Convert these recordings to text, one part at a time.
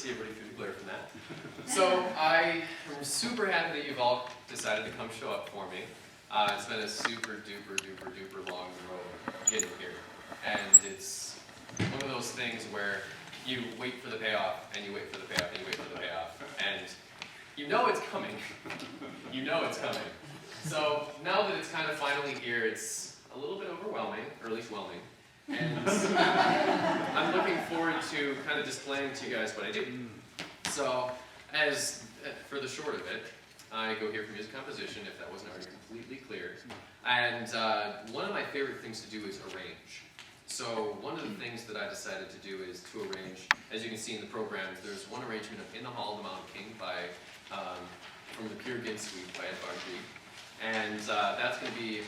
see everybody through the glare from that. So I am super happy that you've all decided to come show up for me. It's been a super duper long road getting here. And it's one of those things where you wait for the payoff, and you wait for the payoff, and you wait for the payoff. And you know it's coming. You know it's coming. So now that it's kind of finally here, it's a little bit overwhelming, or at least whelming. And I'm looking forward to kind of displaying to you guys what I do. So, for the short of it, I go here for music composition, if that wasn't already completely clear. And one of my favorite things to do is arrange. So one of the things that I decided to do is to arrange, as you can see in the programs, there's one arrangement of In the Hall of the Mountain King from the Peer Gynt Suite by Edvard Grieg. And that's going to be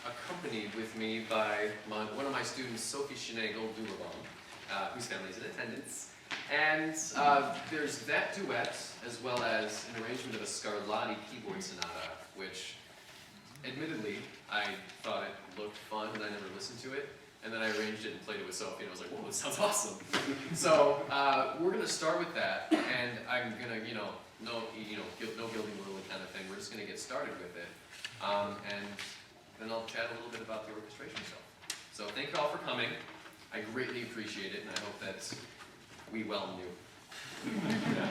accompanied with me by one of my students, Sophie Shanagle-Dulabong, whose family is in attendance. And there's that duet, as well as an arrangement of a Scarlatti keyboard sonata, which, admittedly, I thought it looked fun, and I never listened to it. And then I arranged it and played it with Sophie, and I was like, whoa, this sounds awesome. So we're going to start with that, and I'm going to, no gilding lily kind of thing. We're just going to get started with it. And then I'll chat a little bit about the orchestration stuff. So thank you all for coming. I greatly appreciate it, and I hope that we well knew. Yeah.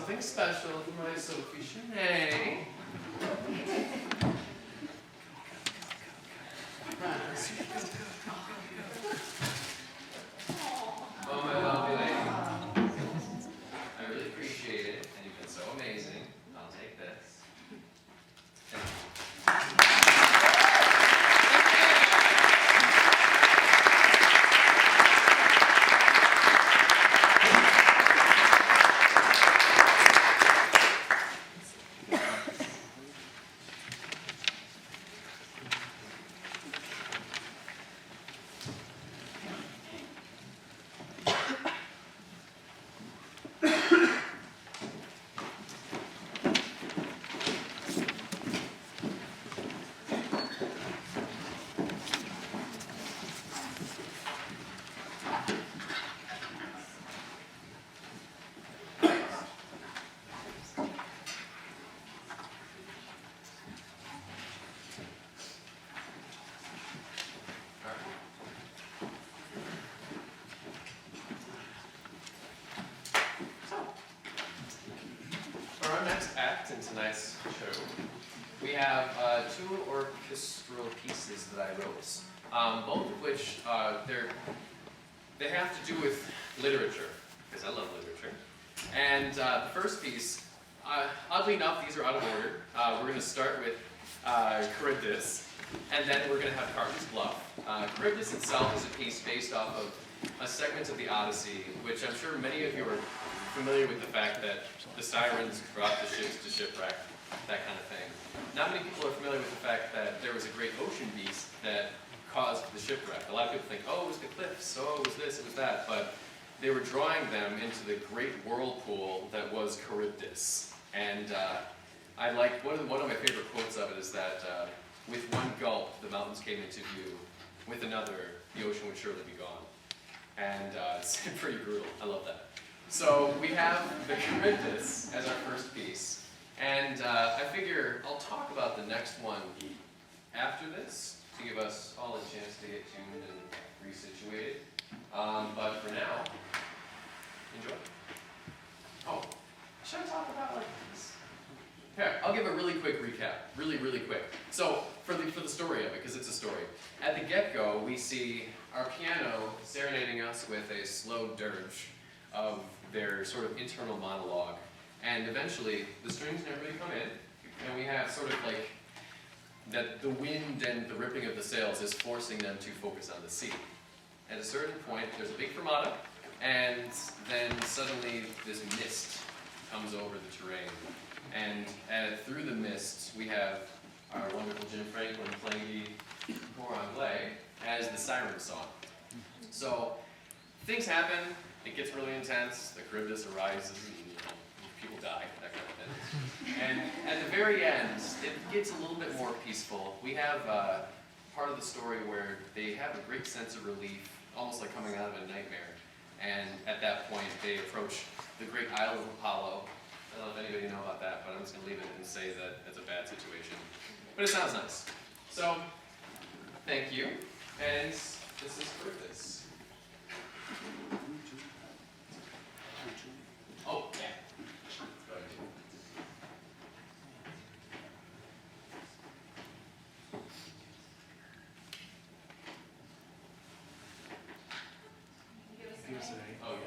something special for my Sophie Chenet. Oh, my lovely lady. I really appreciate it, and you've been so amazing. I'll take this. Thank you. For our next act in tonight's show, we have two orchestral pieces that I wrote, both of which they have to do with literature, because I love literature. And the first piece, oddly enough, these are out of order. We're going to start with Charybdis, and then we're going to have Carton's Bluff. Charybdis itself is a piece based off of a segment of the Odyssey, which I'm sure many of you are familiar with the fact that the sirens brought the ships to shipwreck, that kind of thing. Not many people are familiar with the fact that there was a great ocean beast that caused the shipwreck. A lot of people think, oh, it was the cliffs, oh, it was this, it was that, but they were drawing them into the great whirlpool that was Charybdis. And I like, one of my favorite quotes of it is that with one gulp, the mountains came into view. With another, the ocean would surely be gone. And it's pretty brutal. I love that. So we have the Charybdis as our first piece. And I figure I'll talk about the next one after this to give us all a chance to get tuned and resituated. But for now, enjoy. Oh, should I talk about like this? Here, I'll give a really quick recap. Really, really quick. So, for the story of it, because it's a story. At the get-go, we see our piano serenading us with a slow dirge of their sort of internal monologue. And eventually, the strings never really come in, and we have sort of like that the wind and the ripping of the sails is forcing them to focus on the sea. At a certain point, there's a big fermata, and then suddenly this mist comes over the terrain. And through the mist, we have our wonderful Jim Franklin playing the cor anglais as the siren song. So things happen, it gets really intense, the Charybdis arises, and people die, that kind of thing. And at the very end, it gets a little bit more peaceful. We have part of the story where they have a great sense of relief, almost like coming out of a nightmare. And at that point, they approach the great Isle of Apollo. I don't know if anybody know about that, but I'm just going to leave it and say that it's a bad situation. But it sounds nice. So, thank you. And this is Charybdis. Oh, yeah. Go ahead. Give us an A. Oh, yeah.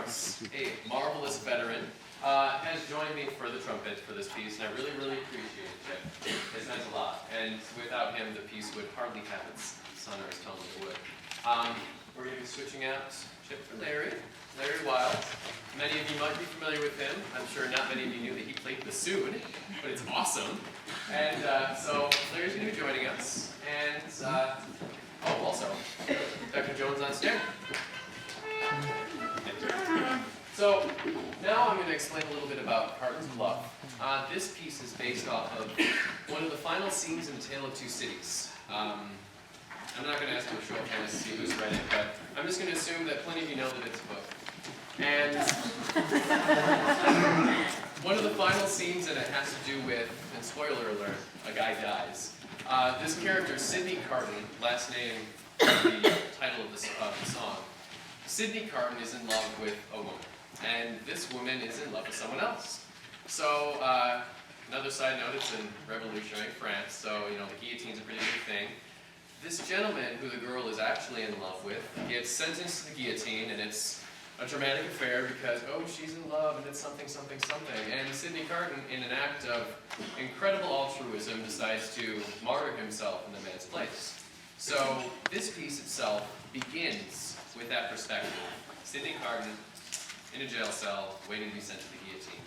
Marks, a marvelous veteran, has joined me for the trumpet for this piece, and I really, really appreciate it. It meant a lot, and without him, the piece would hardly have its sonorous tone that it would. We're going to be switching out Chip for Larry Wild. Many of you might be familiar with him. I'm sure not many of you knew that he played bassoon, but it's awesome. And so Larry's going to be joining us. And, also, Dr. Jones on snare. So, now I'm going to explain a little bit about Carton's Bluff. This piece is based off of one of the final scenes in A Tale of Two Cities. I'm not going to ask you to show up and see who's read it, but I'm just going to assume that plenty of you know that it's a book. And one of the final scenes in it has to do with, and spoiler alert, a guy dies. This character, Sidney Carton, last name the title of the song. Sidney Carton is in love with a woman, and this woman is in love with someone else. So, another side note, it's in revolutionary France, so, you know, the guillotine's a pretty big thing. This gentleman, who the girl is actually in love with, gets sentenced to the guillotine, and it's a dramatic affair because, oh, she's in love, and it's something, something, something. And Sidney Carton, in an act of incredible altruism, decides to martyr himself in the man's place. So, this piece itself begins with that perspective. Sidney Carton in a jail cell, waiting to be sent to the guillotine.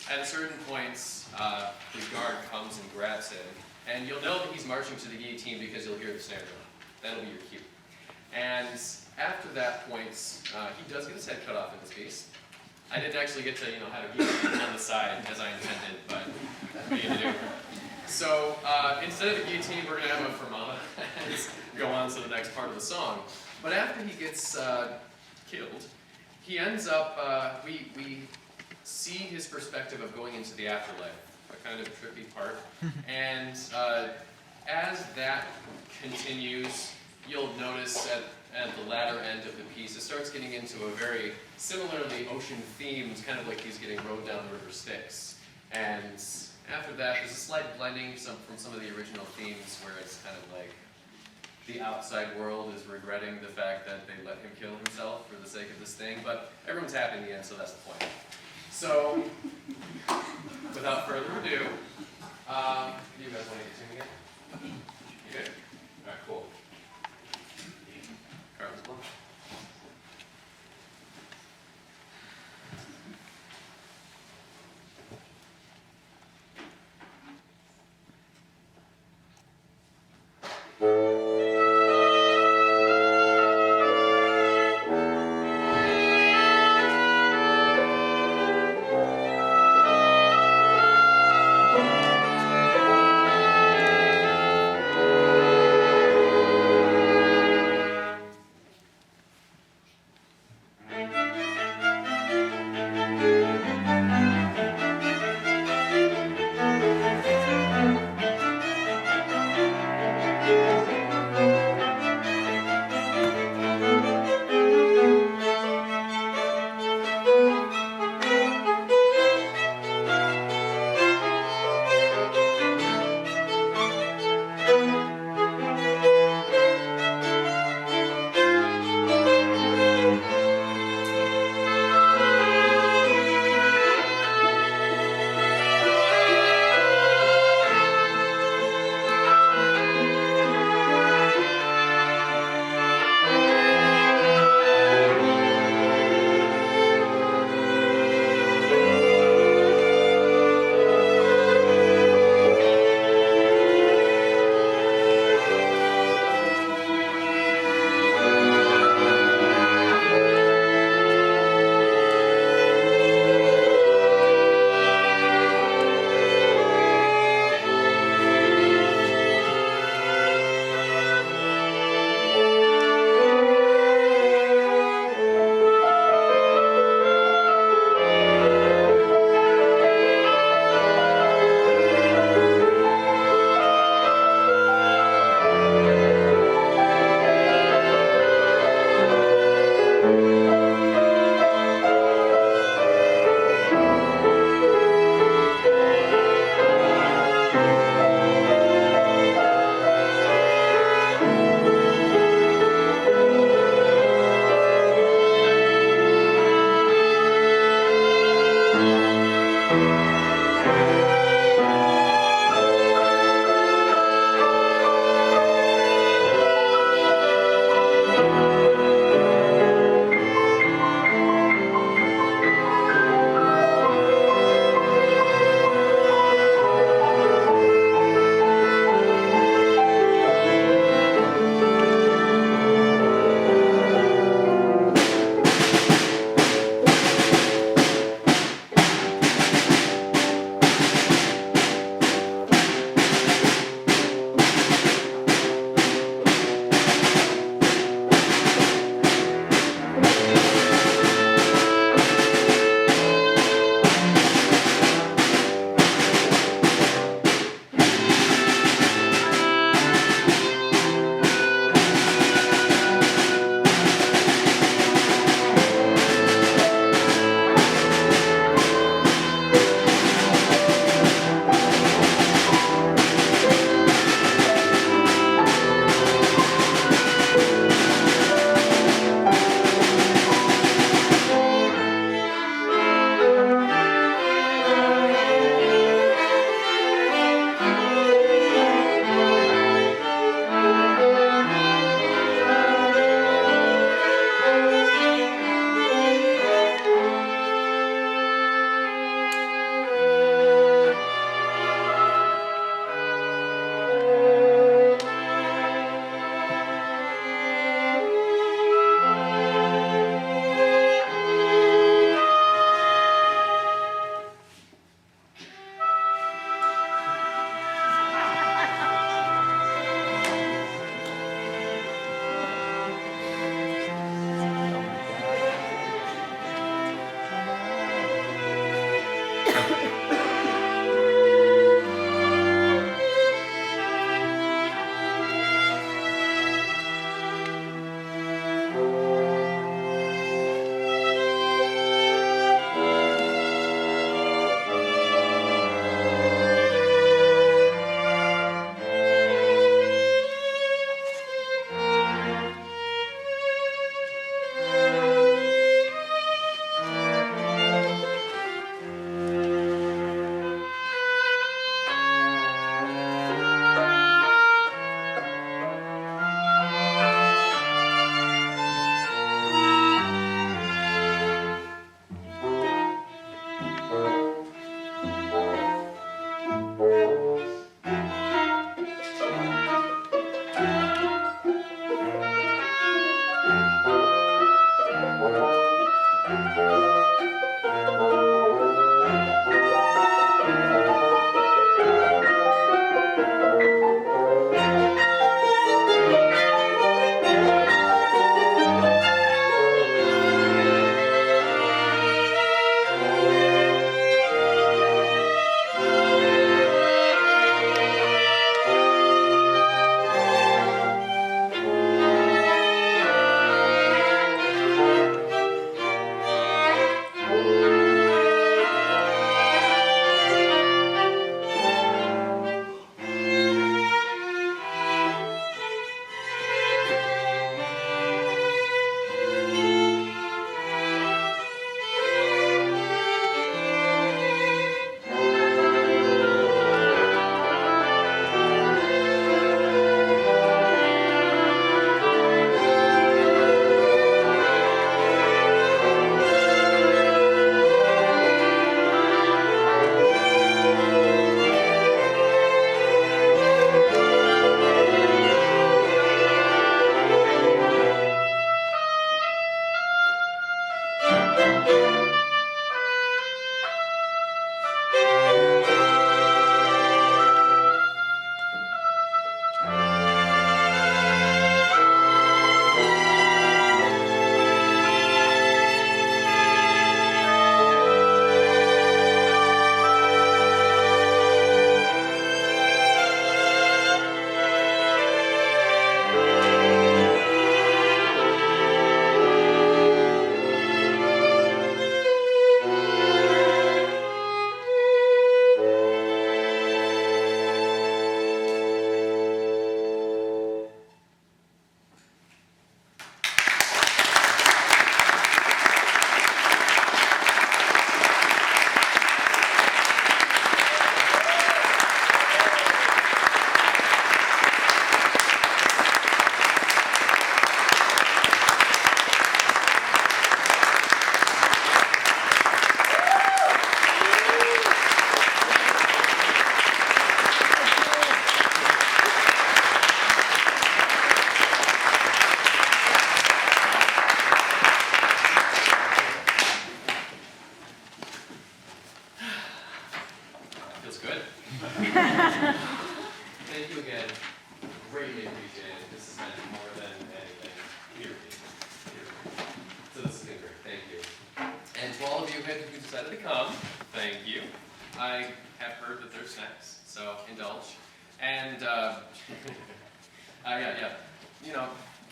At certain points, the guard comes and grabs him, and you'll know that he's marching to the guillotine because you'll hear the snare drum. That'll be your cue. And after that point, he does get his head cut off in this piece. I didn't actually get to, have a guillotine on the side as I intended, but what are you gonna do? So instead of the guillotine, we're gonna have a fermata and go on to the next part of the song. But after he gets killed, he ends up, we see his perspective of going into the afterlife, a kind of trippy part. And as that continues, you'll notice at the latter end of the piece, it starts getting into a very similarly ocean-themed, kind of like he's getting rowed down the river Styx. And after that, there's a slight blending from some of the original themes where it's kind of like the outside world is regretting the fact that they let him kill himself for the sake of this thing, but everyone's happy in the end, so that's the point. So, without further ado, you guys want to get tuned again? You good? Alright, cool. Carton's Bluff.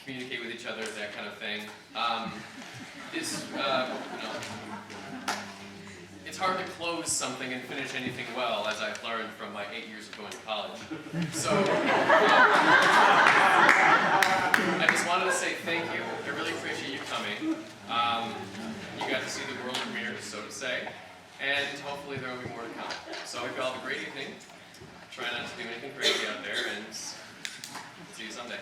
Communicate with each other, that kind of thing. It's hard to close something and finish anything well, as I've learned from my 8 years of going to college. So, I just wanted to say thank you. I really appreciate you coming. You got to see the world premiere, so to say, and hopefully there will be more to come. So I hope you all have a great evening. Try not to do anything crazy out there, and see you someday.